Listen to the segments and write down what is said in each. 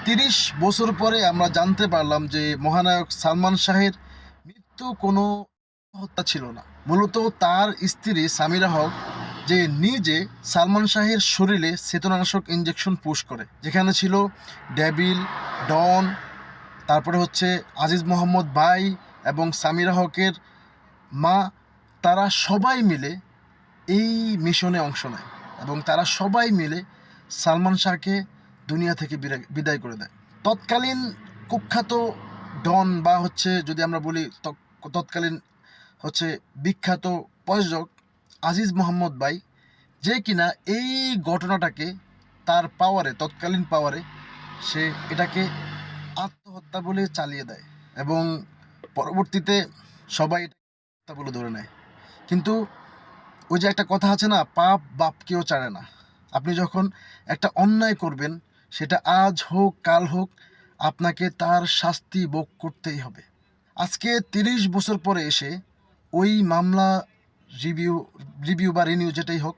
৩০ বছর পরে আমরা জানতে পারলাম যে মহানায়ক সালমান শাহের মৃত্যু কোনো হত্যা ছিল না। মূলত তার স্ত্রী সামিরা হক যে নিজে সালমান শাহের শরীরে চেতনানাশক ইঞ্জেকশন পুশ করে, যেখানে ছিল ডেভিল, ডন, তারপরে হচ্ছে আজিজ মোহাম্মদ ভাই এবং সামিরা হকের মা। তারা সবাই মিলে এই মিশনে অংশ নেয় এবং তারা সবাই মিলে সালমান শাহকে দুনিয়া থেকে বিদায় করে দেয়। তৎকালীন কুখ্যাত ডন বা হচ্ছে যদি আমরা বলি তৎকালীন হচ্ছে বিখ্যাত প্রযোজক আজিজ মোহাম্মদ ভাই, যে কিনা এই ঘটনাটাকে তার পাওয়ারে, তৎকালীন পাওয়ারে সে এটাকে আত্মহত্যা বলে চালিয়ে দেয় এবং পরবর্তীতে সবাই এটা হত্যা বলে ধরে নেয়। কিন্তু ওই যে একটা কথা আছে না, পাপ বাপকেও ছাড়ে না। আপনি যখন একটা অন্যায় করবেন, সেটা আজ হোক কাল হোক, আপনাকে তার শাস্তি ভোগ করতেই হবে। আজকে ৩০ বছর পরে এসে ওই মামলা রিভিউ রিভিউ বা রিনিউ যেটাই হোক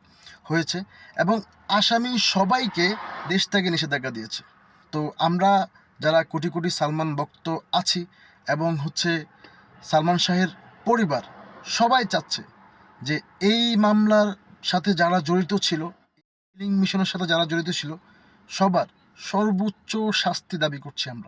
হয়েছে এবং আসামি সবাইকে দেশ থেকে নিষেধাজ্ঞা দিয়েছে। তো আমরা যারা কোটি কোটি সালমান ভক্ত আছি এবং হচ্ছে সালমান শাহের পরিবার, সবাই চাচ্ছে যে এই মামলার সাথে যারা জড়িত ছিল, কিলিং মিশনের সাথে যারা জড়িত ছিল, সবার সর্বোচ্চ শাস্তি দাবি করছি আমরা।